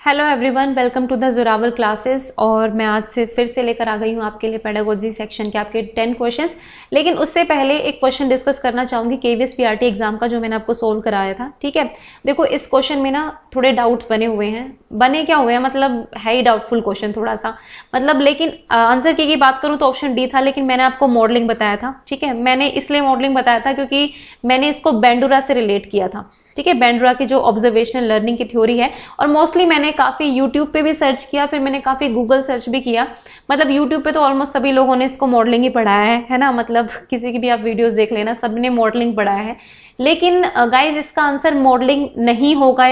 Hello everyone, welcome to the Zorawar classes. और मैं आज से फिर से लेकर आ गई हूँ आपके लिए पेडागोजी सेक्शन के आपके 10 क्वेश्चंस। लेकिन उससे पहले एक क्वेश्चन डिस्कस करना चाहूंगी केवीएस पीआरटी एग्जाम का, जो मैंने आपको सोल्व कराया था। ठीक है, देखो इस क्वेश्चन में ना थोड़े डाउट्स बने हुए हैं। बने क्या हुए हैं, मतलब है ही डाउटफुल क्वेश्चन थोड़ा सा, मतलब। लेकिन आंसर की बात करूं तो ऑप्शन डी था, लेकिन मैंने आपको मॉडलिंग बताया था। ठीक है, मैंने इसलिए मॉडलिंग बताया था क्योंकि मैंने इसको बेंडुरा से रिलेट किया था। ठीक है, बेंडुरा की जो ऑब्जर्वेशनल लर्निंग की थ्योरी है, और मोस्टली मैंने काफी यूट्यूब पे भी सर्च किया, फिर मैंने काफी गूगल सर्च भी किया। मतलब यूट्यूब पे तो ऑलमोस्ट सभी लोगों ने इसको मॉडलिंग ही पढ़ाया है ना। मतलब किसी की भी आप वीडियोस देख लेना, सबने मॉडलिंग पढ़ाया है। लेकिन गाइज इसका आंसर मॉडलिंग नहीं होगा,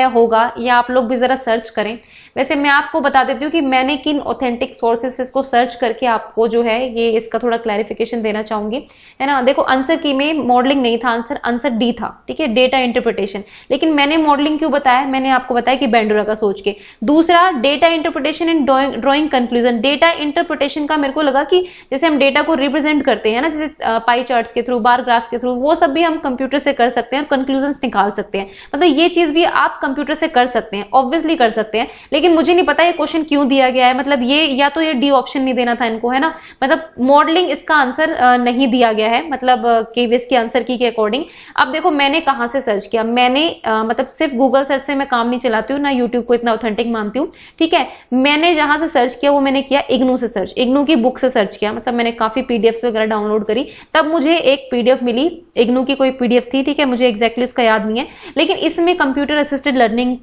या आप लोग भी जरा सर्च करें। वैसे मैं आपको बता देती हूँ कि मैंने किन ऑथेंटिक सोर्सेस इसको सर्च करके आपको जो है ये इसका थोड़ा क्लैरिफिकेशन देना चाहूंगी, है ना। देखो आंसर की में मॉडलिंग नहीं था, आंसर डी था। ठीक है, डेटा इंटरप्रिटेशन। लेकिन मैंने मॉडलिंग क्यों बताया, मैंने आपको बताया कि बेंडुरा का सोच के। दूसरा, data interpretation and drawing conclusion. Data interpretation का मेरे को लगा कि जैसे हम डेटा को रिप्रेजेंट करते हैं ना, जैसे पाई चार्ट्स के थ्रू, बार ग्राफ्स के थ्रू, वो सब भी हम कंप्यूटर से कर सकते हैं और कंक्लूजन निकाल सकते हैं। मतलब ये चीज भी आप कंप्यूटर से कर सकते हैं, ऑब्वियसली कर सकते हैं। लेकिन मुझे नहीं पता ये क्वेश्चन क्यों दिया गया है। मतलब ये या तो ये डी ऑप्शन नहीं देना था इनको, है ना। मतलब मॉडलिंग इसका आंसर नहीं दिया गया है, मतलब केवीएस के आंसर की के अकॉर्डिंग। अब देखो मैंने कहां से सर्च किया, मैंने मतलब सिर्फ गूगल सर्च से मैं काम नहीं चलाती हूँ, ना यूट्यूब को इतना ऑथेंटिक मानती हूँ। ठीक है, मैंने जहां से सर्च किया वो मैंने किया इग्नू से सर्च, इग्नू की बुक से सर्च किया। मतलब मैंने काफी पीडीएफ वगैरह डाउनलोड करी, तब मुझे एक पीडीएफ मिली, इग्नू की कोई पीडीएफ थी। ठीक है, मुझे एग्जैक्टली उसका याद नहीं है, लेकिन इसमें कंप्यूटर असिस्टेड लर्निंग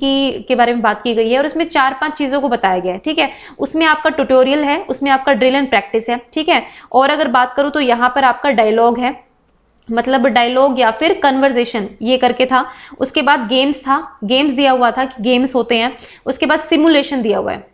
के बारे में बात की गई है और उसमें 4-5 चीजों को बताया गया है। ठीक है, उसमें आपका ट्यूटोरियल है, उसमें आपका ड्रिल एंड प्रैक्टिस है। ठीक है, और अगर बात करूं तो यहां पर आपका डायलॉग है, मतलब डायलॉग या फिर कन्वर्सेशन ये करके था। उसके बाद गेम्स था, गेम्स दिया हुआ था कि गेम्स होते हैं। उसके बाद सिमुलेशन दिया हुआ है।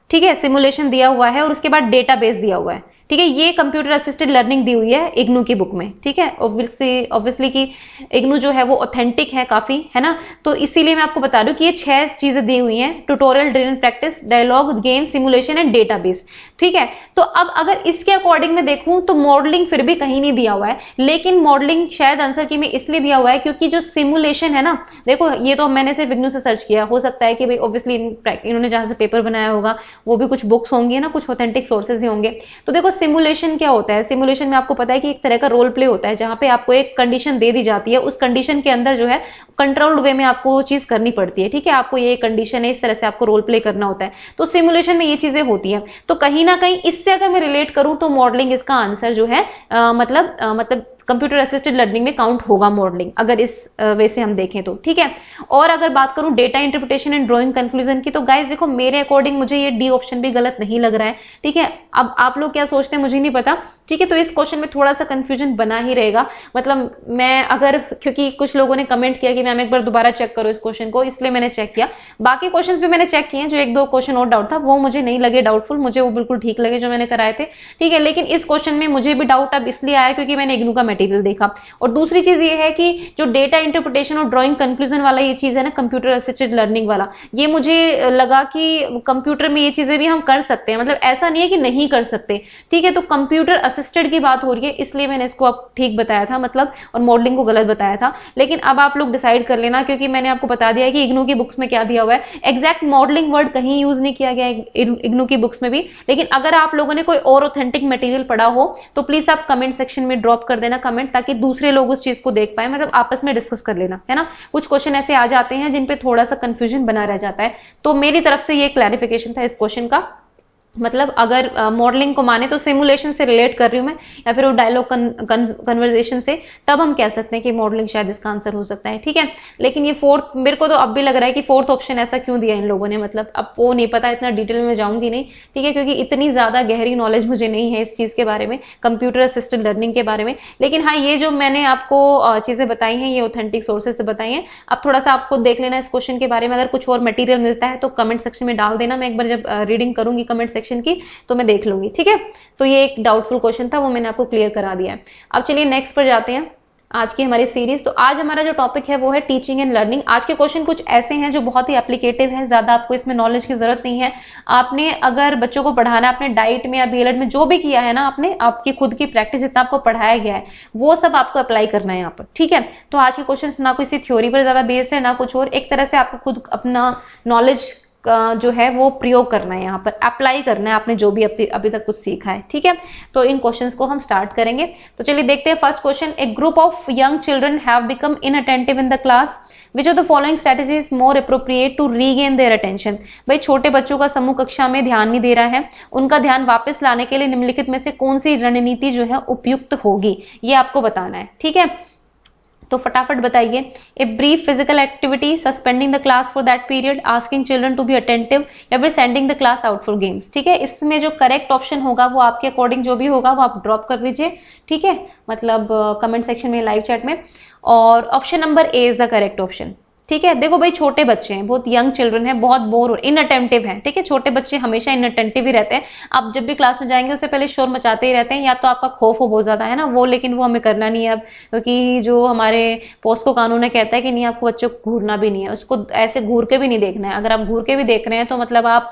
ठीक है, सिमुलेशन दिया हुआ है, और उसके बाद डेटाबेस दिया हुआ है। ठीक है, ये कंप्यूटर असिस्टेड लर्निंग दी हुई है इग्नू की बुक में। ठीक है, ऑब्वियसली कि इग्नू जो है वो ऑथेंटिक है काफी, है ना। तो इसीलिए मैं आपको बता रही हूँ कि ये 6 चीजें दी हुई हैं: tutorial, drill and practice, dialogue, game, simulation and database. ठीक है, तो अब अगर इसके अकॉर्डिंग में देखूं तो मॉडलिंग फिर भी कहीं नहीं दिया हुआ है। लेकिन मॉडलिंग शायद आंसर की में इसलिए दिया हुआ है क्योंकि जो सिमुलेशन है ना, देखो ये तो मैंने सिर्फ इग्नू से सर्च किया, हो सकता है कि भाई ऑब्वियसली इन्होंने जहां से पेपर बनाया होगा वो भी कुछ बुक्स होंगी ना, कुछ ऑथेंटिक सोर्सेज ही होंगे। तो देखो सिमुलेशन क्या होता है, सिमुलेशन में आपको पता है कि एक तरह का रोल प्ले होता है, जहां पे आपको एक कंडीशन दे दी जाती है, उस कंडीशन के अंदर जो है कंट्रोल्ड वे में आपको वो चीज करनी पड़ती है। ठीक है, आपको ये कंडीशन है, इस तरह से आपको रोल प्ले करना होता है। तो सिमुलेशन में ये चीजें होती हैं। तो कहीं ना कहीं इससे अगर मैं रिलेट करूं तो मॉडलिंग इसका आंसर जो है मतलब कंप्यूटर असिस्टेड लर्निंग में काउंट होगा मॉडलिंग, अगर इस वे से हम देखें तो। ठीक है, और अगर बात करूं data interpretation and drawing conclusion की, तो गाइस देखो मेरे अकॉर्डिंग मुझे ये डी ऑप्शन भी गलत नहीं लग रहा है। ठीक है, अब आप लोग क्या सोचते हैं मुझे नहीं पता। ठीक है, तो इस क्वेश्चन में थोड़ा सा कंफ्यूजन बना ही रहेगा। मतलब मैं अगर, क्योंकि कुछ लोगों ने कमेंट किया कि मैम एक बार दोबारा चेक करो इस क्वेश्चन को, इसलिए मैंने चेक किया। बाकी क्वेश्चन भी मैंने चेक किए, जो 1-2 क्वेश्चन और डाउट था वो मुझे नहीं लगे डाउटफुल, मुझे वो बिल्कुल ठीक लगे जो मैंने कराए थे। ठीक है, लेकिन इस क्वेश्चन में मुझे भी डाउट अब इसलिए आया क्योंकि मैंने इग्नू का मटेरियल देखा। और दूसरी चीज ये है कि जो डेटा इंटरप्रिटेशन और ड्राइंग कंक्लूजन वाला ये चीज है ना, कंप्यूटर असिस्टेड लर्निंग वाला, ये मुझे लगा कि कंप्यूटर में ये चीजें भी हम कर सकते हैं। मतलब ऐसा नहीं है कि नहीं कर सकते। ठीक है, तो कंप्यूटर असिस्टेड की बात हो रही है, इसलिए मैंने इसको अब ठीक बताया था, मतलब, और मॉडलिंग को गलत बताया था। लेकिन अब आप लोग डिसाइड कर लेना, क्योंकि मैंने आपको बता दिया है कि इग्नू की बुक्स में क्या दिया हुआ है। एग्जैक्ट मॉडलिंग वर्ड कहीं यूज नहीं किया गया इग्नू की बुक्स में भी। लेकिन अगर आप लोगों ने कोई और ऑथेंटिक मटेरियल पढ़ा हो तो प्लीज आप कमेंट सेक्शन में ड्रॉप कर देना कमेंट, ताकि दूसरे लोग उस चीज को देख पाए, मतलब आपस में डिस्कस कर लेना, है ना। कुछ क्वेश्चन ऐसे आ जाते हैं जिन पे थोड़ा सा कंफ्यूजन बना रह जाता है। तो मेरी तरफ से ये क्लैरिफिकेशन था इस क्वेश्चन का। मतलब अगर मॉडलिंग को माने तो सिमुलेशन से रिलेट कर रही हूं मैं, या फिर वो डायलॉग कन्वर्सेशन से, तब हम कह सकते हैं कि मॉडलिंग शायद इसका आंसर हो सकता है। ठीक है, लेकिन ये फोर्थ, मेरे को तो अब भी लग रहा है कि फोर्थ ऑप्शन ऐसा क्यों दिया इन लोगों ने, मतलब अब वो नहीं पता, इतना डिटेल में जाऊंगी नहीं। ठीक है, क्योंकि इतनी ज्यादा गहरी नॉलेज मुझे नहीं है इस चीज के बारे में, कंप्यूटर असिस्टेड लर्निंग के बारे में। लेकिन हाँ, ये जो मैंने आपको चीजें बताई हैं ये ऑथेंटिक सोर्सेज से बताई हैं। अब थोड़ा सा आपको देख लेना इस क्वेश्चन के बारे में, अगर कुछ और मटेरियल मिलता है तो कमेंट सेक्शन में डाल देना। मैं एक बार जब रीडिंग करूंगी कमेंट सेक्शन की तो मैं देख लूंगी। ठीक है, तो ये एक डाउटफुल क्वेश्चन था, वो मैंने आपको क्लियर करा दिया है। अब चलिए नेक्स्ट पर जाते हैं, आज की हमारी सीरीज। तो आज हमारा जो टॉपिक है वो है टीचिंग एंड लर्निंग। आज के क्वेश्चन कुछ ऐसे हैं जो बहुत ही एप्लीकेटिव है, ज्यादा आपको इसमें नॉलेज की जरूरत नहीं है। आपने अगर बच्चों को पढ़ाना, आपने डाइट में या बीएलएड में जो भी किया है ना, आपने आपकी खुद की प्रैक्टिस जितना आपको पढ़ाया गया है वो सब आपको अप्लाई करना है यहाँ पर। ठीक है, तो आज के क्वेश्चन ना किसी थ्योरी पर ज्यादा बेस्ड है ना कुछ और, एक तरह से आपको खुद अपना नॉलेज जो है वो प्रयोग करना है, यहाँ पर अप्लाई करना है आपने जो भी अभी तक कुछ सीखा है। ठीक है, तो इन क्वेश्चंस को हम स्टार्ट करेंगे। तो चलिए देखते हैं first question. A group of young children have become inattentive in the class, which of the following strategy is more appropriate to regain their attention. भाई छोटे बच्चों का समूह कक्षा में ध्यान नहीं दे रहा है, उनका ध्यान वापस लाने के लिए निम्नलिखित में से कौन सी रणनीति जो है उपयुक्त होगी, ये आपको बताना है। ठीक है, तो फटाफट बताइए। A brief physical activity, suspending the class for that period, asking children to be attentive, या फिर sending the class out for games. ठीक है, इसमें जो करेक्ट ऑप्शन होगा वो आपके अकॉर्डिंग जो भी होगा वो आप ड्रॉप कर दीजिए। ठीक है, मतलब कमेंट सेक्शन में, लाइव चैट में। और option number A is the correct option. ठीक है, देखो भाई छोटे बच्चे हैं, बहुत यंग चिल्ड्रन है, बहुत बोर हो, इनअटेंटिव हैं। ठीक है, छोटे बच्चे हमेशा इनअटेंटिव ही रहते हैं। आप जब भी क्लास में जाएंगे उससे पहले शोर मचाते ही रहते हैं, या तो आपका खौफ हो बहुत ज्यादा है ना वो, लेकिन वो हमें करना नहीं है अब, क्योंकि जो हमारे पोस्को कानून है कहता है कि नहीं आपको बच्चों को घूरना भी नहीं है, उसको ऐसे घूर के भी नहीं देखना है। अगर आप घूर के भी देख रहे हैं तो मतलब आप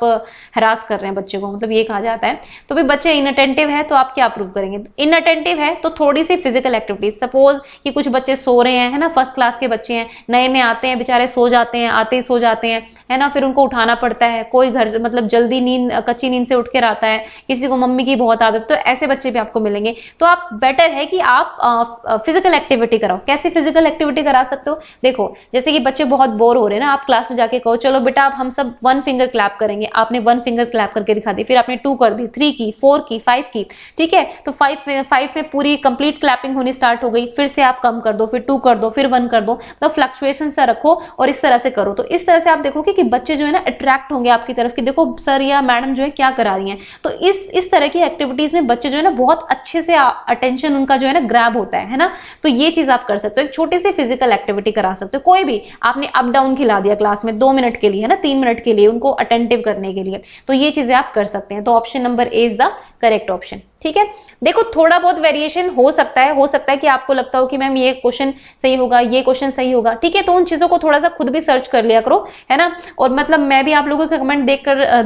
हरास कर रहे हैं बच्चे को, मतलब ये कहा जाता है। तो भाई बच्चे इनअटेंटिव है तो आप क्या प्रूव करेंगे? इनअटेंटिव है तो थोड़ी सी फिजिकल एक्टिविटीज, सपोज कि कुछ बच्चे सो रहे हैं, है ना, फर्स्ट क्लास के बच्चे हैं, नए नए आते हैं, बेचारे सो जाते हैं, आते ही सो जाते हैं, है ना, फिर उनको उठाना पड़ता है। कोई घर मतलब जल्दी नींद, कच्ची नींद से उठ के आता है, किसी को मम्मी की बहुत आदत, तो ऐसे बच्चे भी आपको मिलेंगे। तो आप बेटर है कि आप फिजिकल एक्टिविटी कराओ। कैसे फिजिकल एक्टिविटी करा सकते हो? देखो जैसे कि बच्चे बहुत बोर हो रहे हैं ना, आप क्लास में जाके कहो चलो बेटा आप हम सब 1 फिंगर क्लैप करेंगे, आपने 1 फिंगर क्लैप करके दिखा दी, फिर आपने 2 कर दी, 3 की, 4 की, 5 की। ठीक है, तो 5 में पूरी कंप्लीट क्लैपिंग होनी स्टार्ट हो गई, फिर से आप कम कर दो, फिर 2 कर दो, फिर 1 कर दो, तो फ्लक्चुएशन सा रखो और इस तरह से करो। तो इस तरह से आप देखोगे कि बच्चे जो है ना अट्रैक्ट होंगे आपकी तरफ कि देखो सर या मैडम जो है क्या करा रही हैं। तो इस तरह की एक्टिविटीज में बच्चे जो है ना बहुत अच्छे से अटेंशन उनका जो है ना ग्रैब होता है ना। तो ये चीज आप कर सकते हो, एक छोटी सी फिजिकल एक्टिविटी करा सकते हो। कोई भी आपने अप डाउन खिला दिया क्लास में 2 मिनट के लिए, है ना, 3 मिनट के लिए उनको अटेंटिव करने के लिए, तो ये चीजें आप कर सकते हैं। तो option number A is the correct option. ठीक है, देखो थोड़ा बहुत वेरिएशन हो सकता है कि आपको लगता हो कि मैम ये क्वेश्चन सही होगा, ये क्वेश्चन सही होगा। ठीक है, तो उन चीजों को थोड़ा सा खुद भी सर्च कर लिया करो, है ना। और मतलब मैं भी आप लोगों के कमेंट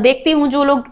देखती हूँ, जो लोग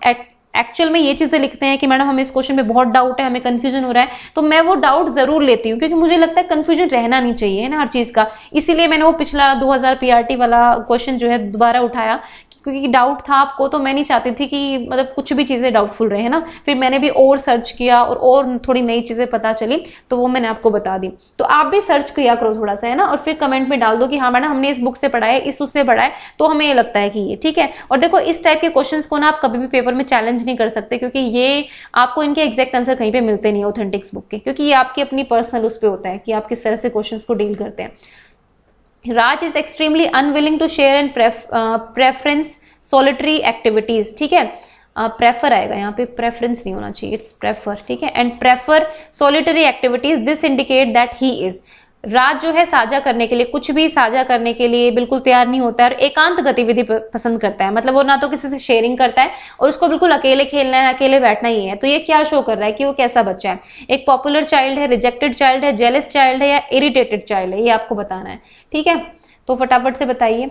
एक्चुअल में ये चीजें लिखते हैं कि मैडम हमें इस क्वेश्चन में बहुत डाउट है, हमें कंफ्यूजन हो रहा है, तो मैं वो डाउट जरूर लेती हूँ, क्योंकि मुझे लगता है कंफ्यूजन रहना नहीं चाहिए, है ना, हर चीज का। इसीलिए मैंने वो पिछला 2000 पीआरटी वाला क्वेश्चन जो है दोबारा उठाया, क्योंकि डाउट था आपको, तो मैं नहीं चाहती थी कि मतलब कुछ भी चीजें डाउटफुल रहे, है ना। फिर मैंने भी और सर्च किया और थोड़ी नई चीजें पता चली, तो वो मैंने आपको बता दी। तो आप भी सर्च किया करो थोड़ा सा, है ना, और फिर कमेंट में डाल दो कि हाँ मैडम हमने इस बुक से पढ़ा है, इस उससे पढ़ा है, तो हमें ये लगता है कि ये ठीक है। और देखो इस टाइप के क्वेश्चंस को ना आप कभी भी पेपर में चैलेंज नहीं कर सकते, क्योंकि ये आपको इनके एग्जैक्ट आंसर कहीं पे मिलते नहीं ऑथेंटिक्स बुक के, क्योंकि ये आपकी अपनी पर्सनल उस पर होता है कि आप किस तरह से क्वेश्चन को डील करते हैं। Raj is extremely unwilling to share and preference solitary activities. ठीक है, प्रेफर आएगा यहाँ पे, प्रेफरेंस नहीं होना चाहिए, इट्स प्रेफर। ठीक है, and prefer solitary activities, this indicate that he is. Raj जो है साझा करने के लिए, कुछ भी साझा करने के लिए बिल्कुल तैयार नहीं होता है, और एकांत गतिविधि पसंद करता है। मतलब वो ना तो किसी से शेयरिंग करता है और उसको बिल्कुल अकेले खेलना है, अकेले बैठना ही है। तो ये क्या शो कर रहा है कि वो कैसा बच्चा है? एक पॉपुलर चाइल्ड है, रिजेक्टेड चाइल्ड है, जेलस चाइल्ड है, या इरिटेटेड चाइल्ड है, ये आपको बताना है। ठीक है, तो फटाफट से बताइए।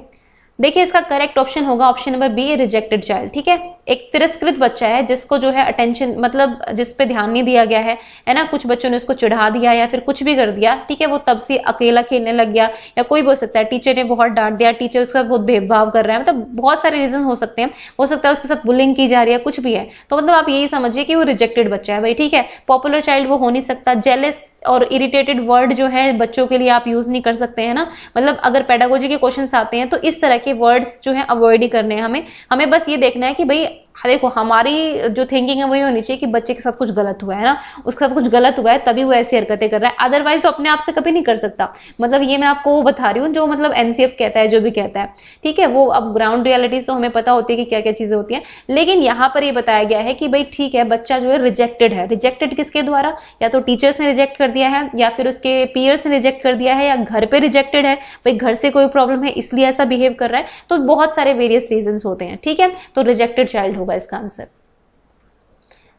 देखिए इसका करेक्ट ऑप्शन होगा option number B, rejected child. ठीक है, एक तिरस्कृत बच्चा है जिसको जो है अटेंशन, मतलब जिस पे ध्यान नहीं दिया गया है ना। कुछ बच्चों ने उसको चिढ़ा दिया या फिर कुछ भी कर दिया, ठीक है, वो तब से अकेला खेलने लग गया, या कोई भी हो सकता है टीचर ने बहुत डांट दिया, टीचर उसका बहुत भेदभाव कर रहा है, मतलब बहुत सारे रीजन हो सकते हैं। हो सकता है उसके साथ बुलिंग की जा रही है, कुछ भी है, तो मतलब आप यही समझिए कि वो रिजेक्टेड बच्चा है भाई। ठीक है, पॉपुलर चाइल्ड वो हो नहीं सकता। जेलस और इरिटेटेड वर्ड जो है बच्चों के लिए आप यूज नहीं कर सकते हैं ना। मतलब अगर पेडागोजी के क्वेश्चंस आते हैं तो इस तरह के वर्ड्स जो है अवॉइड ही करने हैं हमें बस ये देखना है कि भाई देखो हमारी जो थिंकिंग है वही होनी चाहिए कि बच्चे के साथ कुछ गलत हुआ है ना, उसके साथ कुछ गलत हुआ है तभी वो ऐसी हरकतें कर रहा है, अदरवाइज वो अपने आप से कभी नहीं कर सकता। मतलब ये मैं आपको वो बता रही हूँ जो मतलब एनसीएफ कहता है, जो भी कहता है, ठीक है। वो अब ग्राउंड रियलिटीज तो हमें पता होती है कि क्या क्या चीजें होती हैं, लेकिन यहाँ पर ये बताया गया है कि भाई ठीक है, बच्चा जो है रिजेक्टेड है। रिजेक्टेड किसके द्वारा? या तो टीचर्स ने रिजेक्ट कर दिया है, या फिर उसके पीयर्स ने रिजेक्ट कर दिया है, या घर पे रिजेक्टेड है, भाई घर से कोई प्रॉब्लम है इसलिए ऐसा बिहेव कर रहा है। तो बहुत सारे वेरियस रीजन होते हैं, ठीक है। तो रिजेक्टेड चाइल्ड होगा इसका आंसर।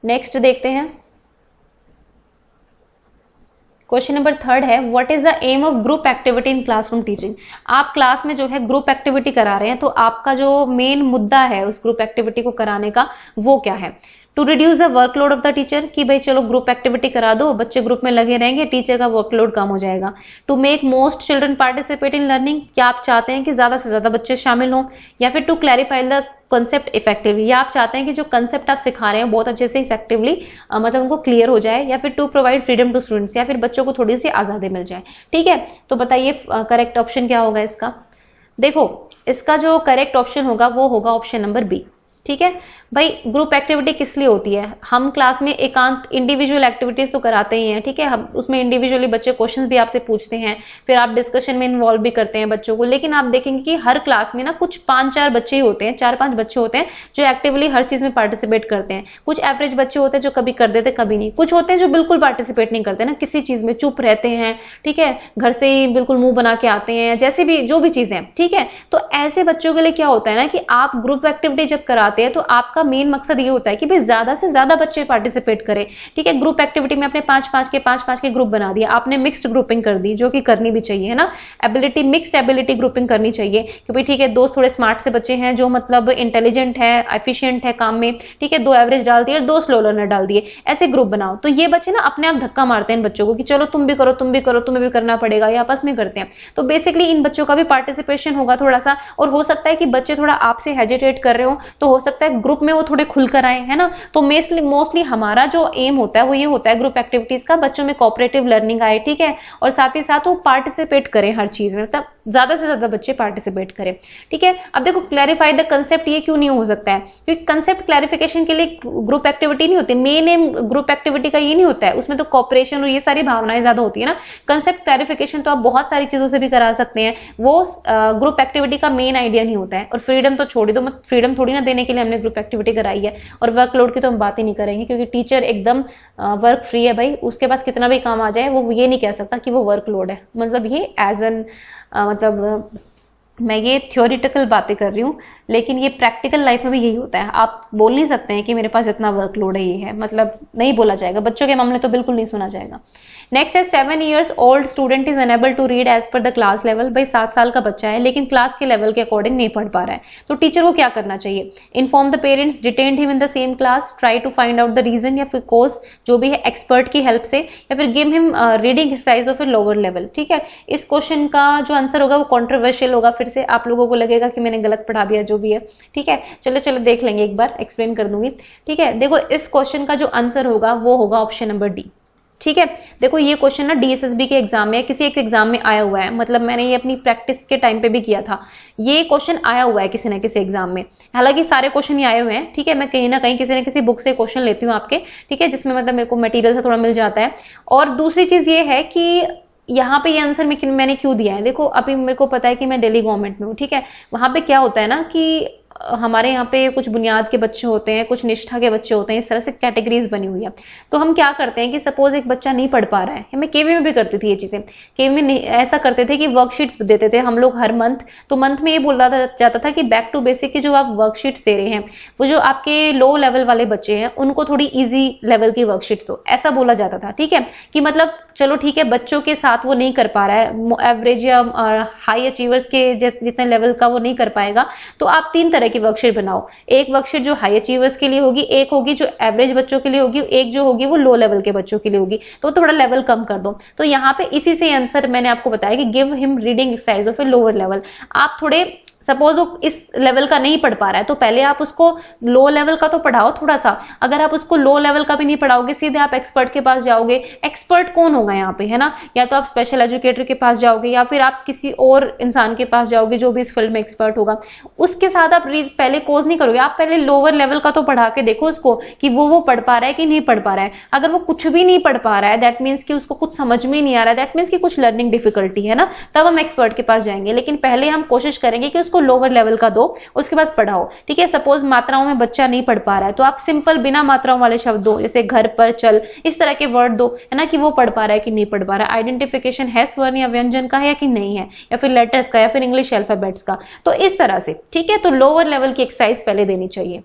नेक्स्ट देखते हैं, क्वेश्चन नंबर 3 है, what is the aim of group activity in classroom teaching. आप क्लास में जो है ग्रुप एक्टिविटी करा रहे हैं, तो आपका जो मेन मुद्दा है उस ग्रुप एक्टिविटी को कराने का वो क्या है? To reduce the workload of the teacher, कि भाई चलो ग्रुप एक्टिविटी करा दो, बच्चे ग्रुप में लगे रहेंगे, टीचर का वर्कलोड कम हो जाएगा। To make most children participate in learning, क्या आप चाहते हैं कि ज्यादा से ज्यादा बच्चे शामिल हों? या फिर to clarify the concept effectively, या आप चाहते हैं कि जो कंसेप्ट आप सिखा रहे हैं बहुत अच्छे से इफेक्टिवली मतलब उनको क्लियर हो जाए, या फिर to provide freedom to students, या फिर बच्चों को थोड़ी सी आजादी मिल जाए। ठीक है, तो बताइए करेक्ट ऑप्शन क्या होगा इसका। देखो इसका जो करेक्ट ऑप्शन होगा वो होगा ऑप्शन नंबर बी। ठीक है भाई, ग्रुप एक्टिविटी किस लिए होती है? हम क्लास में एकांत इंडिविजुअल एक्टिविटीज तो कराते ही हैं, ठीक है, हम उसमें इंडिविजुअली बच्चे क्वेश्चंस भी आपसे पूछते हैं, फिर आप डिस्कशन में इन्वॉल्व भी करते हैं बच्चों को। लेकिन आप देखेंगे कि हर क्लास में ना कुछ 5-4 बच्चे ही होते हैं, 4-5 बच्चे होते हैं जो एक्टिवली हर चीज में पार्टिसिपेट करते हैं। कुछ एवरेज बच्चे होते हैं जो कभी कर देते कभी नहीं, कुछ होते हैं जो बिल्कुल पार्टिसिपेट नहीं करते ना किसी चीज में, चुप रहते हैं, ठीक है, घर से ही बिल्कुल मुंह बना के आते हैं, जैसे भी जो भी चीजें, ठीक है। तो ऐसे बच्चों के लिए क्या होता है ना कि आप ग्रुप एक्टिविटी जब कराते हैं तो आपका मेन मकसद ये होता है कि भाई ज्यादा से ज्यादा बच्चे पार्टिसिपेट करें। ठीक है, ग्रुप एक्टिविटी में आपने 5-5 के ग्रुप बना दिया, आपने मिक्स्ड ग्रुपिंग कर दी, जो कि करनी भी चाहिए, है ना। एबिलिटी, मिक्स्ड एबिलिटी ग्रुपिंग करनी चाहिए कि भाई ठीक है, 2 थोड़े स्मार्ट से बच्चे हैं जो मतलब इंटेलिजेंट है, एफिशिएंट है काम में, ठीक है, 2 एवरेज डाल दिए, 2 स्लो लर्नर डाल दिए, ऐसे ग्रुप बनाओ। तो ये बच्चे ना अपने आप धक्का मारते हैं इन बच्चों को कि चलो तुम भी करो, तुम भी करो, तुम्हें भी करना पड़ेगा, या आपस में करते हैं। तो बेसिकली इन बच्चों का भी पार्टिसिपेशन होगा थोड़ा सा, और हो सकता है कि बच्चे थोड़ा आपसे हेजिटेट कर रहे हो, तो हो सकता है ग्रुप में वो थोड़े खुलकर आए, है ना। तो मोस्टली हमारा जो एम होता है वो ये होता है ग्रुप एक्टिविटीज का, बच्चों में कोऑपरेटिव लर्निंग आए, ठीक है, और साथ ही साथ वो पार्टिसिपेट करें हर चीज में, तब ज्यादा से ज्यादा बच्चे पार्टिसिपेट करें। ठीक है, अब देखो क्लैरिफाई द कंसेप्ट, ये क्यों नहीं हो सकता है? क्योंकि कंसेप्ट क्लैरिफिकेशन के लिए ग्रुप एक्टिविटी नहीं होती, मेन एम ग्रुप एक्टिविटी का ये नहीं होता है, उसमें तो कॉपरेशन और ये सारी भावनाएं ज्यादा होती है ना। कंसेप्ट क्लैरिफिकेशन तो आप बहुत सारी चीजों से भी करा सकते हैं, वो ग्रुप एक्टिविटी का मेन आइडिया नहीं होता है। और फ्रीडम तो छोड़ दो, मत फ्रीडम थोड़ी ना देने के लिए हमने ग्रुप एक्टिविटी कराई है। और वर्कलोड की तो हम बात ही नहीं करेंगे, क्योंकि टीचर एकदम वर्क फ्री है भाई, उसके पास कितना भी काम आ जाए वो ये नहीं कह सकता कि वो वर्कलोड है। मतलब ये एज एन मतलब मैं ये थ्योरिटिकल बातें कर रही हूँ, लेकिन ये प्रैक्टिकल लाइफ में भी यही होता है। आप बोल नहीं सकते हैं कि मेरे पास इतना वर्कलोड है, ये है, मतलब नहीं बोला जाएगा। बच्चों के मामले तो बिल्कुल नहीं सुना जाएगा। नेक्स्ट है 7 years old student is unable to read as per the class level. भाई 7 साल का बच्चा है लेकिन क्लास के लेवल के अकॉर्डिंग नहीं पढ़ पा रहा है, तो टीचर को क्या करना चाहिए? Inform the parents, detain him in the same class, try to find out the reason, या फिर कोर्स जो भी है एक्सपर्ट की हेल्प से, या फिर give him reading exercise of a lower level. ठीक है, इस क्वेश्चन का जो आंसर होगा वो कॉन्ट्रोवर्शियल होगा, फिर से आप लोगों को लगेगा कि मैंने गलत पढ़ा दिया, जो भी है। ठीक है, चलो देख लेंगे, एक बार एक्सप्लेन कर दूंगी। ठीक है, देखो इस क्वेश्चन का जो आंसर होगा वो होगा ऑप्शन नंबर डी। ठीक है, देखो ये क्वेश्चन ना डीएसएसबी के एग्जाम में, किसी एक एग्जाम में आया हुआ है, मतलब मैंने ये अपनी प्रैक्टिस के टाइम पे भी किया था। ये क्वेश्चन आया हुआ है किसी न किसी एग्जाम में, हालांकि सारे क्वेश्चन ही आए हुए हैं। ठीक है, मैं कहीं ना कहीं किसी न किसी बुक से क्वेश्चन लेती हूँ आपके, ठीक है, जिसमें मतलब मेरे को मटेरियल से थोड़ा मिल जाता है। और दूसरी चीज ये है कि यहाँ पे ये आंसर मैंने क्यों दिया है, देखो अभी मेरे को पता है कि मैं दिल्ली गवर्नमेंट में हूँ, ठीक है, वहां पे क्या होता है ना कि हमारे यहाँ पे कुछ बुनियाद के बच्चे होते हैं, कुछ निष्ठा के बच्चे होते हैं, इस तरह से कैटेगरीज बनी हुई है। तो हम क्या करते हैं कि सपोज एक बच्चा नहीं पढ़ पा रहा है, मैं केवी में भी करती थी ये चीजें, केवी में ऐसा करते थे कि वर्कशीट्स देते थे हम लोग हर मंथ। तो मंथ में ये बोला जाता था कि बैक टू बेसिक की जो आप वर्कशीट्स दे रहे हैं, वो जो आपके लो लेवल वाले बच्चे हैं उनको थोड़ी ईजी लेवल की वर्कशीट्स दो, ऐसा बोला जाता था। ठीक है, कि मतलब चलो ठीक है, बच्चों के साथ वो नहीं कर पा रहा है, एवरेज या हाई अचीवर्स के जितने लेवल का वो नहीं कर पाएगा, तो आप 3 तरह की वर्कशीट बनाओ। एक वर्कशीट जो हाई अचीवर्स के लिए होगी, एक होगी जो एवरेज बच्चों के लिए होगी, एक जो होगी वो लो लेवल के बच्चों के लिए होगी। तो थोड़ा लेवल कम कर दो। तो यहाँ पे इसी से आंसर मैंने आपको बताया कि give him reading exercise of a lower level. आप थोड़े सपोज वो इस लेवल का नहीं पढ़ पा रहा है, तो पहले आप उसको लो लेवल का तो पढ़ाओ थोड़ा सा। अगर आप उसको लो लेवल का भी नहीं पढ़ाओगे, सीधे आप एक्सपर्ट के पास जाओगे। एक्सपर्ट कौन होगा यहाँ पे, है ना, या तो आप स्पेशल एजुकेटर के पास जाओगे, या फिर आप किसी और इंसान के पास जाओगे जो भी इस फील्ड में एक्सपर्ट होगा। उसके साथ आप पहले कोर्स नहीं करोगे, आप पहले लोअर लेवल का तो पढ़ा के देखो उसको कि वो पढ़ पा रहा है कि नहीं पढ़ पा रहा है। अगर वो कुछ भी नहीं पढ़ पा रहा है, दैट मीन्स कि उसको कुछ समझ में नहीं आ रहा है, दैट मीन्स कि कुछ लर्निंग डिफिकल्टी है ना, तब हम एक्सपर्ट के पास जाएंगे। लेकिन पहले हम कोशिश करेंगे कि उसको लोअर लेवल का दो, उसके बाद पढ़ाओ। ठीक है, सपोज मात्राओं में बच्चा नहीं पढ़ पा रहा है, तो आप सिंपल बिना मात्राओं वाले शब्द दो, जैसे घर पर, चल, इस तरह के वर्ड दो, है ना, कि वो पढ़ पा रहा है कि नहीं पढ़ पा रहा है। आइडेंटिफिकेशन है स्वर्ण या व्यंजन का है कि नहीं है, या फिर लेटर्स का, या फिर इंग्लिश अल्फाबेट्स का, तो इस तरह से। ठीक है, तो लोअर लेवल की एक्सरसाइज पहले देनी चाहिए।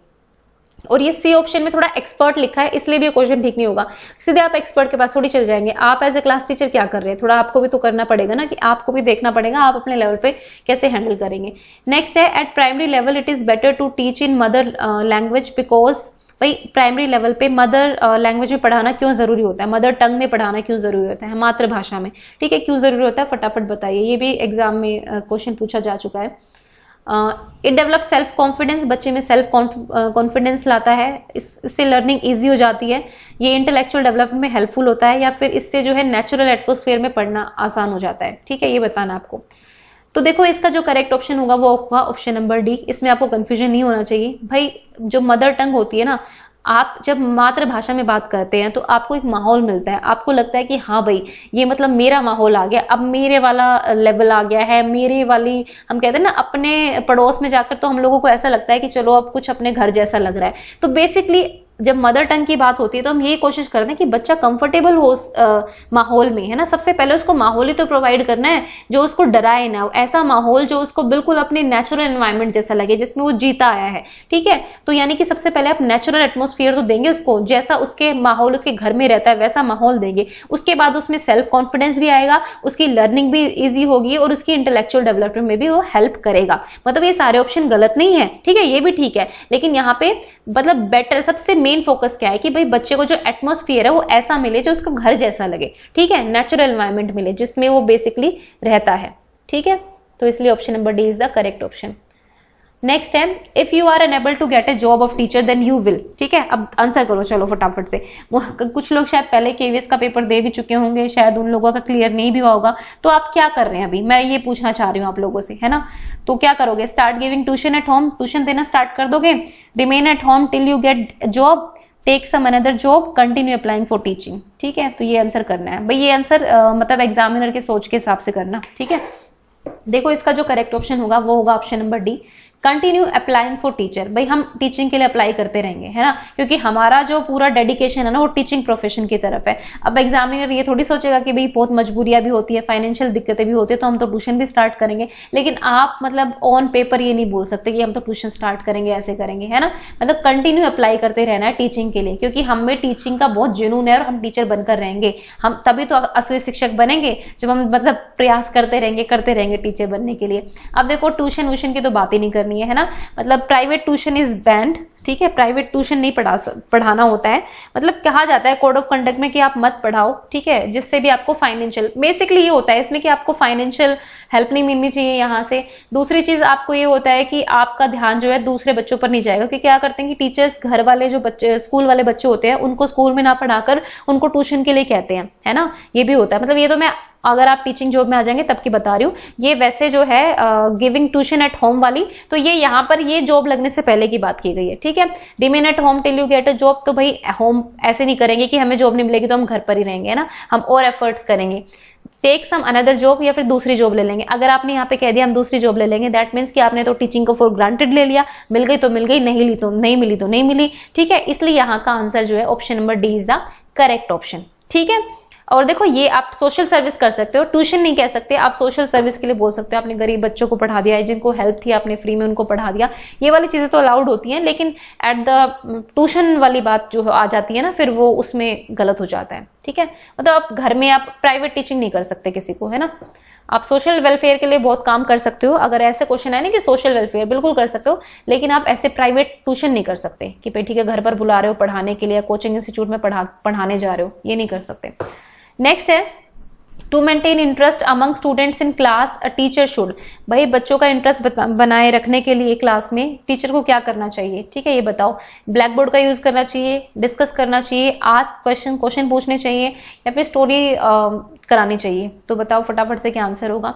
और ये सी ऑप्शन में थोड़ा एक्सपर्ट लिखा है, इसलिए भी क्वेश्चन ठीक नहीं होगा। सीधे आप एक्सपर्ट के पास थोड़ी चल जाएंगे। आप एज ए क्लास टीचर क्या कर रहे हैं, थोड़ा आपको भी तो करना पड़ेगा ना, कि आपको भी देखना पड़ेगा आप अपने लेवल पे कैसे हैंडल करेंगे। नेक्स्ट है at primary level it is better to teach in mother language because, भाई प्राइमरी लेवल पे मदर लैंग्वेज में पढ़ाना क्यों जरूरी होता है, मदर टंग में पढ़ाना क्यों जरूरी होता है, मातृभाषा में। ठीक है, क्यों जरूरी होता है, फटाफट बताइए, ये भी एग्जाम में क्वेश्चन पूछा जा चुका है। इट डेवलप सेल्फ कॉन्फिडेंस, बच्चे में सेल्फ कॉन्फिडेंस लाता है, इससे लर्निंग ईजी हो जाती है, ये इंटेलेक्चुअल डेवलपमेंट में हेल्पफुल होता है, या फिर इससे जो है नेचुरल एटमॉस्फेयर में पढ़ना आसान हो जाता है। ठीक है, ये बताना आपको। तो देखो इसका जो करेक्ट ऑप्शन होगा वो होगा ऑप्शन नंबर डी। इसमें आपको कंफ्यूजन नहीं होना चाहिए भाई। जो मदर टंग होती है ना, आप जब मातृभाषा में बात करते हैं तो आपको एक माहौल मिलता है, आपको लगता है कि हाँ भाई ये मतलब मेरा माहौल आ गया, अब मेरे वाला लेवल आ गया है, मेरे वाली, हम कहते हैं ना अपने पड़ोस में जाकर तो हम लोगों को ऐसा लगता है कि चलो अब कुछ अपने घर जैसा लग रहा है। तो बेसिकली जब मदर टंग की बात होती है तो हम यही कोशिश करते हैं कि बच्चा कंफर्टेबल हो माहौल में, है ना। सबसे पहले उसको माहौल ही तो प्रोवाइड करना है जो उसको डराए ना, ऐसा माहौल जो उसको बिल्कुल अपने नेचुरल एनवायरनमेंट जैसा लगे, जिसमें वो जीता आया है। ठीक है, तो यानी कि सबसे पहले आप नेचुरल एटमॉस्फेयर तो देंगे उसको, जैसा उसके माहौल उसके घर में रहता है वैसा माहौल देंगे। उसके बाद उसमें सेल्फ कॉन्फिडेंस भी आएगा, उसकी लर्निंग भी ईजी होगी और उसकी इंटेलेक्चुअल डेवलपमेंट में भी वो हेल्प करेगा। मतलब ये सारे ऑप्शन गलत नहीं है, ठीक है, ये भी ठीक है, लेकिन यहाँ पे मतलब बेटर सबसे मेन फोकस क्या है कि भाई बच्चे को जो एटमॉस्फेयर है वो ऐसा मिले जो उसका घर जैसा लगे। ठीक है, नेचुरल एनवायरनमेंट मिले जिसमें वो बेसिकली रहता है। ठीक है, तो इसलिए option number D is the correct option. Next है, if you are unable to get a job of teacher then you will. ठीक है, अब आंसर करो चलो फटाफट से। कुछ लोग शायद पहले केवीएस का पेपर दे भी चुके होंगे, शायद उन लोगों का क्लियर नहीं भी हुआ होगा। तो आप क्या कर रहे हैं अभी, मैं ये पूछना चाह रही हूँ आप लोगों से, है ना। तो क्या करोगे, start giving tuition at home, tuition देना स्टार्ट कर दोगे, remain at home till you get job, take some another job, continue applying for teaching. ठीक है, तो ये आंसर करना है भाई। ये आंसर मतलब एग्जामिनर के सोच के हिसाब से करना। ठीक है, देखो इसका जो करेक्ट ऑप्शन होगा वो होगा option number D, continue applying for teacher. भाई हम टीचिंग के लिए अप्लाई करते रहेंगे, है ना, क्योंकि हमारा जो पूरा डेडिकेशन है ना वो टीचिंग प्रोफेशन की तरफ है। अब एग्जामिनर ये थोड़ी सोचेगा कि भाई बहुत मजबूरियां भी होती है, फाइनेंशियल दिक्कतें भी होती है, तो हम तो ट्यूशन भी स्टार्ट करेंगे। लेकिन आप मतलब ऑन पेपर ये नहीं बोल सकते कि हम तो ट्यूशन स्टार्ट करेंगे, ऐसे करेंगे, है ना। मतलब कंटिन्यू अप्लाई करते रहना है टीचिंग के लिए, क्योंकि हमें टीचिंग का बहुत जुनून है और हम टीचर बनकर रहेंगे। हम तभी तो असली शिक्षक बनेंगे जब हम मतलब प्रयास करते रहेंगे टीचर बनने के लिए। अब देखो ट्यूशन व्यूशन की तो बात ही नहीं करनी है ना, मतलब प्राइवेट ट्यूशन इज बैंड। ठीक है, प्राइवेट ट्यूशन नहीं पढ़ाना होता है, मतलब कहा जाता है कोड ऑफ कंडक्ट में कि आप मत पढ़ाओ। ठीक है, जिससे भी आपको फाइनेंशियल, बेसिकली ये होता है इसमें कि आपको फाइनेंशियल हेल्प नहीं मिलनी चाहिए यहाँ से। दूसरी चीज आपको ये होता है कि आपका ध्यान जो है दूसरे बच्चों पर नहीं जाएगा, क्योंकि क्या करते हैं कि टीचर्स घर वाले जो बच्चे, स्कूल वाले बच्चे होते हैं, उनको स्कूल में ना पढ़ाकर उनको ट्यूशन के लिए कहते हैं, है ना। ये भी होता है, मतलब ये तो मैं अगर आप टीचिंग जॉब में आ जाएंगे तब की बता रही हूँ। ये वैसे जो है गिविंग ट्यूशन एट होम वाली, तो ये यहाँ पर ये जॉब लगने से पहले की बात की गई है। ठीक है, remain at home till you get a job, तो भाई होम ऐसे नहीं करेंगे कि हमें जॉब नहीं मिलेगी तो हम घर पर ही रहेंगे, है ना, हम और एफर्ट्स करेंगे। टेक सम अनदर जॉब, या फिर दूसरी जॉब ले लेंगे। अगर आपने यहाँ पे कह दिया हम दूसरी जॉब ले लेंगे, दैट मीन्स कि आपने तो टीचिंग को फॉर ग्रांटेड ले लिया, मिल गई तो मिल गई, नहीं ली तो नहीं मिली तो नहीं मिली। ठीक है, इसलिए यहाँ का आंसर जो है option number D is the correct option. ठीक है, और देखो ये आप सोशल सर्विस कर सकते हो, ट्यूशन नहीं कह सकते, आप सोशल सर्विस के लिए बोल सकते हो। आपने गरीब बच्चों को पढ़ा दिया है, जिनको हेल्प थी आपने फ्री में उनको पढ़ा दिया, ये वाली चीजें तो अलाउड होती हैं, लेकिन एट द ट्यूशन वाली बात जो आ जाती है ना, फिर वो उसमें गलत हो जाता है। ठीक है, मतलब आप घर में आप प्राइवेट टीचिंग नहीं कर सकते किसी को, है ना। आप सोशल वेलफेयर के लिए बहुत काम कर सकते हो, अगर ऐसे क्वेश्चन है ना कि सोशल वेलफेयर बिल्कुल कर सकते हो, लेकिन आप ऐसे प्राइवेट ट्यूशन नहीं कर सकते कि भाई ठीक है घर पर बुला रहे हो पढ़ाने के लिए, कोचिंग इंस्टीट्यूट में पढ़ाने जा रहे हो, ये नहीं कर सकते। नेक्स्ट है, to maintain interest among students in class a teacher should. भाई बच्चों का इंटरेस्ट बनाए रखने के लिए क्लास में टीचर को क्या करना चाहिए। ठीक है, ये बताओ, ब्लैक बोर्ड का यूज करना चाहिए, डिस्कस करना चाहिए, आस्क क्वेश्चन पूछने चाहिए, या फिर स्टोरी करानी चाहिए। तो बताओ फटाफट से क्या आंसर होगा।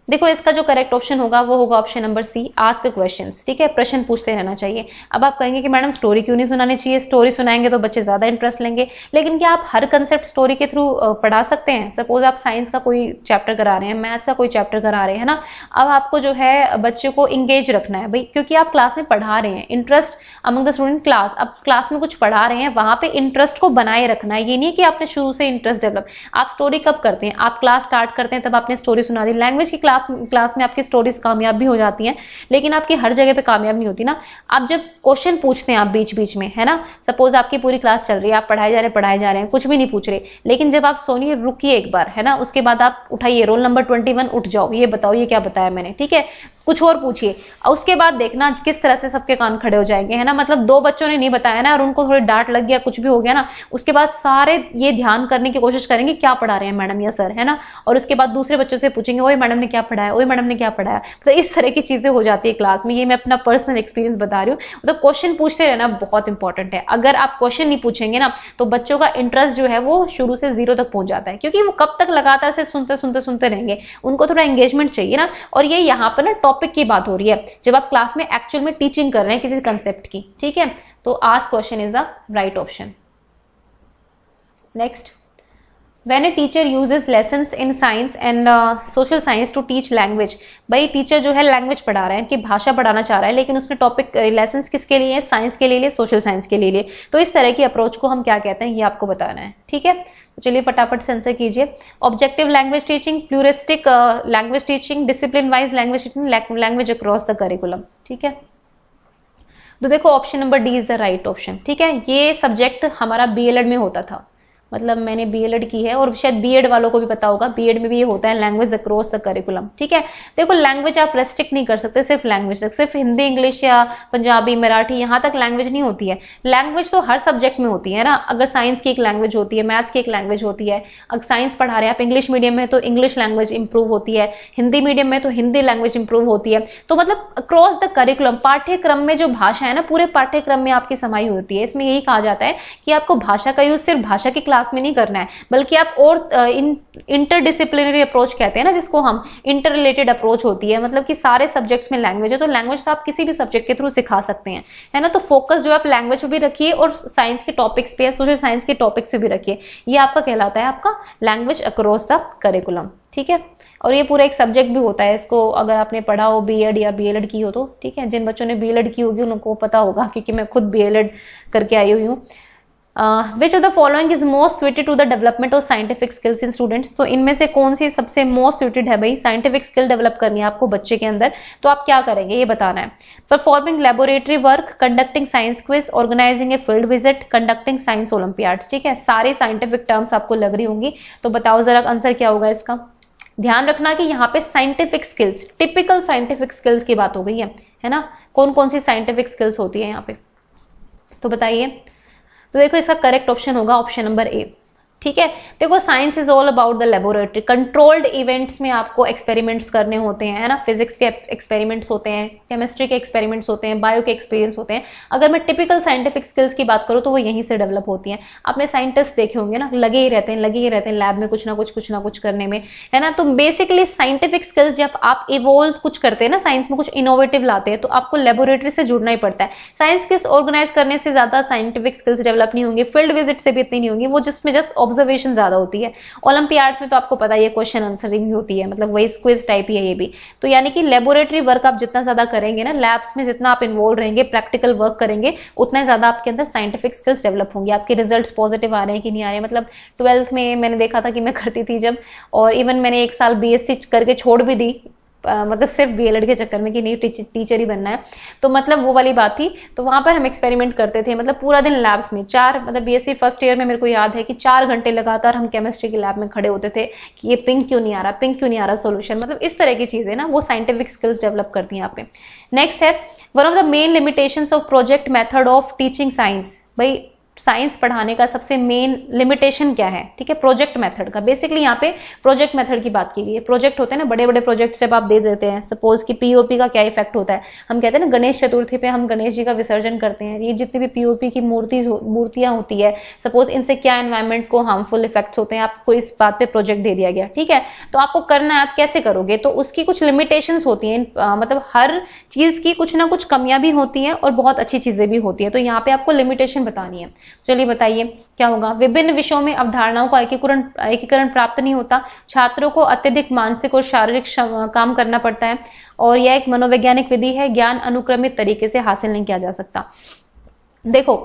देखो इसका जो करेक्ट ऑप्शन होगा वो होगा option number C, ask questions. ठीक है, प्रश्न पूछते रहना चाहिए। अब आप कहेंगे कि मैडम स्टोरी क्यों नहीं सुनानी चाहिए, स्टोरी सुनाएंगे तो बच्चे ज्यादा इंटरेस्ट लेंगे। लेकिन क्या आप हर कंसेप्ट स्टोरी के थ्रू पढ़ा सकते हैं। सपोज आप साइंस का कोई चैप्टर करा रहे हैं, मैथ्स का कोई चैप्टर करा रहे हैं ना, अब आपको जो है बच्चे को इंगेज रखना है भाई, क्योंकि आप क्लास में पढ़ा रहे हैं, interest among the student class, अब क्लास में कुछ पढ़ा रहे हैं, वहां पे इंटरेस्ट को बनाए रखना है। ये नहीं कि आपने शुरू से इंटरेस्ट डेवलप, आप स्टोरी कब करते हैं, आप क्लास स्टार्ट करते हैं तब आपने स्टोरी सुना दी। लैंग्वेज की क्लास में आपकी स्टोरीज कामयाब भी हो जाती हैं, लेकिन आपकी हर जगह पे कामयाब नहीं होती ना। आप जब क्वेश्चन पूछते हैं आप बीच बीच में, है ना, सपोज आपकी पूरी क्लास चल रही है, आप पढ़ाए जा रहे हैं, कुछ भी नहीं पूछ रहे, लेकिन जब आप सोनिए रुकिए एक बार, है ना, उसके बाद आप उठाइए रोल नंबर 21 उठ जाओ, ये बताओ ये क्या बताया मैंने। ठीक है, कुछ और पूछिए, और उसके बाद देखना किस तरह से सबके कान खड़े हो जाएंगे, है ना। मतलब 2 बच्चों ने नहीं बताया ना और उनको थोड़ी डांट लग गया, कुछ भी हो गया ना, उसके बाद सारे ये ध्यान करने की कोशिश करेंगे क्या पढ़ा रहे हैं मैडम या सर, है ना। और उसके बाद दूसरे बच्चों से पूछेंगे ओए मैडम ने क्या पढ़ाया, ओए मैडम ने क्या पढ़ाया। तो इस तरह की चीजें हो जाती है क्लास में। ये मैं अपना पर्सनल एक्सपीरियंस बता रही हूँ। तो क्वेश्चन पूछते रहना बहुत इंपॉर्टेंट है। अगर आप क्वेश्चन नहीं पूछेंगे ना तो बच्चों का इंटरेस्ट जो है वो शुरू से 0 तक पहुंच जाता है, क्योंकि वो कब तक लगातार से सुनते रहेंगे, उनको थोड़ा एंगेजमेंट चाहिए ना। और ये यहाँ पर ना टॉपिक की बात हो रही है, जब आप क्लास में एक्चुअल में टीचिंग कर रहे हैं किसी कंसेप्ट की, ठीक है। तो ask question is the right option. Next, When a teacher uses lessons in science and social science to teach language, भाई टीचर जो है लैंग्वेज पढ़ा रहा है कि भाषा पढ़ाना चाह रहा है, लेकिन उसने टॉपिक लेसन्स किसके लिए, साइंस के लिए, सोशल साइंस के लिए। तो इस तरह की अप्रोच को हम क्या कहते हैं ये आपको बताना है, ठीक है। तो चलिए फटाफट से आंसर कीजिए। Objective language teaching, pluristic language teaching, discipline wise language teaching, language across the curriculum, ठीक है। तो देखो option number D is the right option, ठीक है। ये सब्जेक्ट हमारा बीएलएड में होता था, मतलब मैंने बीएलएड की है और शायद बीएड वालों को भी पता होगा, बीएड में भी ये होता है लैंग्वेज अक्रॉस द करिकुलम, ठीक है। देखो लैंग्वेज आप रेस्ट्रिक्ट नहीं कर सकते सिर्फ लैंग्वेज तक, सिर्फ हिंदी इंग्लिश या पंजाबी मराठी यहाँ तक लैंग्वेज नहीं होती है। लैंग्वेज तो हर सब्जेक्ट में होती है ना। अगर साइंस की एक लैंग्वेज होती है, मैथ्स की एक लैंग्वेज होती है, अगर साइंस पढ़ा रहे हैं आप इंग्लिश मीडियम में तो इंग्लिश लैंग्वेज इंप्रूव होती है, हिंदी मीडियम में तो हिंदी लैंग्वेज इंप्रूव होती है। तो मतलब अक्रॉस द करिकुलम, पाठ्यक्रम में जो भाषा है ना पूरे पाठ्यक्रम में आपकी समाई होती है। इसमें यही कहा जाता है कि आपको भाषा का यूज सिर्फ भाषा की क्लास में नहीं करना है, बल्कि आप और इंटरडिसिप्लिनरी अप्रोच कहते हैं ना जिसको हम, इंटर रिलेटेड अप्रोच होती है, मतलब कि सारे सब्जेक्ट्स में लैंग्वेज है तो लैंग्वेज तो आप किसी भी सब्जेक्ट के थ्रू सिखा सकते हैं, है ना। तो फोकस जो आप लैंग्वेज पे भी रखिए और साइंस के टॉपिक्स पे, सोशल साइंस के टॉपिक्स पे भी रखिए। ये आपका कहलाता है आपका लैंग्वेज अक्रॉस द करिकुलम, ठीक है। और ये पूरा एक सब्जेक्ट भी होता है, इसको अगर आपने पढ़ा हो बीएड या बीएलएड की हो तो, ठीक है। जिन बच्चों ने बीएलएड की होगी उनको पता होगा, क्योंकि मैं खुद बीएलएड करके आई हुई हूँ। Which of the following is most suited to the development of scientific skills in students. तो इनमें से कौन सी सबसे मोस्ट सुइटेड है भाई, साइंटिफिक स्किल डेवलप करनी है आपको बच्चे के अंदर, तो आप क्या करेंगे ये बताना है। Performing laboratory work, conducting science quiz, organizing a field visit, conducting science olympiads, ठीक है। सारी साइंटिफिक टर्म्स आपको लग रही होंगी, तो बताओ जरा आंसर क्या होगा इसका। ध्यान रखना कि यहाँ पे scientific skills, typical scientific skills की बात हो गई है ना। कौन कौन सी साइंटिफिक स्किल्स होती है यहाँ पे, तो बताइए। तो देखो इसका करेक्ट ऑप्शन होगा ऑप्शन नंबर ए, ठीक है। देखो science is all about the laboratory, controlled events में आपको एक्सपेरिमेंट्स करने होते हैं, है ना। फिजिक्स के एक्सपेरिमेंट्स होते हैं, केमिस्ट्री के एक्सपेरिमेंट्स होते हैं, बायो के एक्सपीरियंस होते हैं। अगर मैं टिपिकल साइंटिफिक स्किल्स की बात करूँ तो वो यहीं से डेवलप होती हैं। आपने साइंटिस्ट देखे होंगे ना, लगे ही रहते हैं लैब में कुछ ना कुछ करने में, है ना। तो बेसिकली साइंटिफिक स्किल्स जब आप इवॉल्व कुछ करते हैं ना, साइंस में कुछ इनोवेटिव लाते हैं, तो आपको लेबोरेटरी से जुड़ना ही पड़ता है। साइंस स्किल्स ऑर्गेनाइज करने से ज्यादा साइंटिफिक स्किल्स डेवलप नहीं होंगी, फील्ड विजिट से भी इतनी नहीं होंगी, वो जिसमें जब ऑब्जर्वेशन ज्यादा होती है। ओलंपियाड्स में तो आपको पता ही है क्वेश्चन आंसरिंग भी होती है, मतलब वही क्विज टाइप ही है ये भी। तो यानी कि लेबोरेटरी वर्क आप जितना ज्यादा करेंगे ना, लैब्स में जितना आप इन्वॉल्व रहेंगे, प्रैक्टिकल वर्क करेंगे, उतना ज्यादा आपके अंदर साइंटिफिक स्किल्स डेवलप होंगी। आपके रिजल्ट्स पॉजिटिव आ रहे हैं कि नहीं आ रहे हैं। मतलब 12th में मैंने देखा था कि मैं करती थी जब, और इवन मैंने 1 साल बीएससी करके छोड़ भी दी, मतलब सिर्फ बीएलएड के चक्कर में कि नहीं टीचर ही बनना है, तो मतलब वो वाली बात थी। तो वहां पर हम एक्सपेरिमेंट करते थे, मतलब पूरा दिन लैब्स में, मतलब बीएससी फर्स्ट ईयर में मेरे को याद है कि 4 घंटे लगातार हम केमिस्ट्री की लैब में खड़े होते थे कि ये पिंक क्यों नहीं आ रहा सोल्यूशन। मतलब इस तरह की चीजें ना वो साइंटिफिक स्किल्स डेवलप करती हैं यहाँ पे। नेक्स्ट है one of the main limitations of project method of teaching science. भाई साइंस पढ़ाने का सबसे मेन लिमिटेशन क्या है, ठीक है, प्रोजेक्ट मेथड का। बेसिकली यहाँ पे प्रोजेक्ट मेथड की बात की गई है। प्रोजेक्ट होते हैं ना, बड़े बड़े प्रोजेक्ट जब आप दे देते हैं, सपोज कि पीओपी का क्या इफेक्ट होता है। हम कहते हैं ना गणेश चतुर्थी पे हम गणेश जी का विसर्जन करते हैं, ये जितनी भी पीओपी की मूर्तियां होती है, सपोज इनसे क्या एनवायरमेंट को हार्मफुल इफेक्ट्स होते हैं, आपको इस बात पे प्रोजेक्ट दे दिया गया, ठीक है, तो आपको करना है, आप कैसे करोगे, तो उसकी कुछ लिमिटेशंस होती हैं। मतलब हर चीज की कुछ ना कुछ कमियां भी होती हैं और बहुत अच्छी चीजें भी होती हैं, तो यहाँ पे आपको लिमिटेशन बतानी है। चलिए बताइए क्या होगा। विभिन्न विषयों में अवधारणाओं का एकीकरण प्राप्त नहीं होता, छात्रों को अत्यधिक मानसिक और शारीरिक काम करना पड़ता है, और यह एक मनोवैज्ञानिक विधि है, ज्ञान अनुक्रमित तरीके से हासिल नहीं किया जा सकता। देखो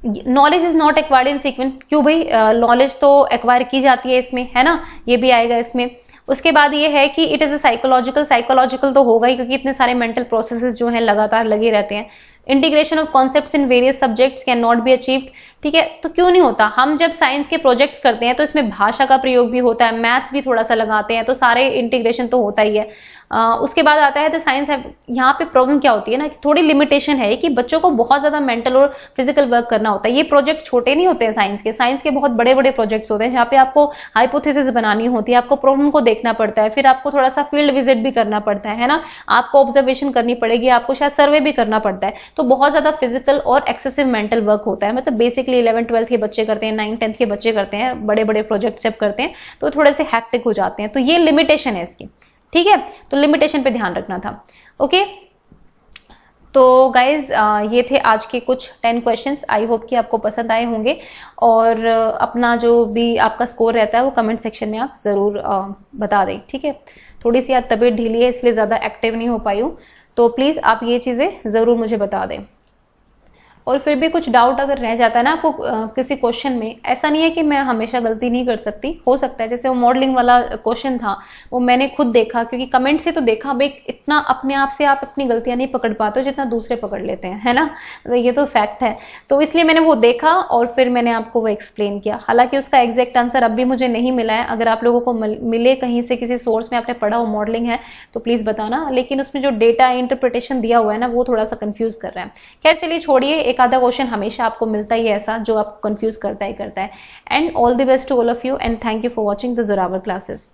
knowledge is not acquired in sequence, क्यों भाई, नॉलेज तो एक्वायर की जाती है इसमें, है ना, ये भी आएगा इसमें। उसके बाद ये है कि इट इज अ साइकोलॉजिकल तो होगा ही, क्योंकि इतने सारे मेंटल प्रोसेसेस जो हैं लगातार लगे रहते हैं। Integration of concepts in various subjects can not be achieved. ठीक है, तो क्यों नहीं होता? हम जब साइंस के प्रोजेक्ट्स करते हैं तो इसमें भाषा का प्रयोग भी होता है, मैथ्स भी थोड़ा सा लगाते हैं, तो सारे इंटीग्रेशन तो होता ही है। उसके बाद आता है द साइंस है। यहाँ पे प्रॉब्लम क्या होती है ना, कि थोड़ी लिमिटेशन है कि बच्चों को बहुत ज्यादा मेंटल और फिजिकल वर्क करना होता है। ये प्रोजेक्ट छोटे नहीं होते हैं साइंस के बहुत बड़े बड़े प्रोजेक्ट्स होते हैं, जहाँ पे आपको हाइपोथेसिस बनानी होती है, आपको प्रॉब्लम को देखना पड़ता है, फिर आपको थोड़ा सा फील्ड विजिट भी करना पड़ता है ना, आपको ऑब्जर्वेशन करनी पड़ेगी, आपको शायद सर्वे भी करना पड़ता है। तो बहुत ज्यादा फिजिकल और एक्सेसिव मेंटल वर्क होता है। मतलब बेसिकली 11th-12th के बच्चे करते हैं, 9th-10th के बच्चे करते हैं, बड़े बड़े प्रोजेक्ट जब करते हैं तो थोड़े से हैक्टिक हो जाते हैं। तो ये लिमिटेशन है इसकी। ठीक है, तो लिमिटेशन पे ध्यान रखना था। ओके, तो गाइज ये थे आज के कुछ 10 क्वेश्चंस। आई होप कि आपको पसंद आए होंगे, और अपना जो भी आपका स्कोर रहता है वो कमेंट सेक्शन में आप जरूर बता दें। ठीक है, थोड़ी सी आज तबीयत ढीली है इसलिए ज्यादा एक्टिव नहीं हो पाई हूँ, तो प्लीज आप ये चीजें जरूर मुझे बता दें। और फिर भी कुछ डाउट अगर रह जाता है ना आपको किसी क्वेश्चन में, ऐसा नहीं है कि मैं हमेशा गलती नहीं कर सकती, हो सकता है जैसे वो मॉडलिंग वाला क्वेश्चन था वो मैंने खुद देखा, क्योंकि कमेंट से तो देखा भाई इतना अपने आप से आप अपनी गलतियां नहीं पकड़ पाते हो जितना दूसरे पकड़ लेते हैं, है ना, तो ये तो फैक्ट है। तो इसलिए मैंने वो देखा और फिर मैंने आपको वो एक्सप्लेन किया। हालांकि उसका एग्जैक्ट आंसर अब भी मुझे नहीं मिला है, अगर आप लोगों को मिले कहीं से किसी सोर्स में आपने पढ़ा हो मॉडलिंग है तो प्लीज बताना, लेकिन उसमें जो डेटा इंटरप्रिटेशन दिया हुआ है ना वो थोड़ा सा कंफ्यूज कर रहा है। खैर चलिए छोड़िए, एक आधा क्वेश्चन हमेशा आपको मिलता ही है ऐसा जो आपको कंफ्यूज करता है। And all the best to all of you, and thank you for watching the Zorawar classes.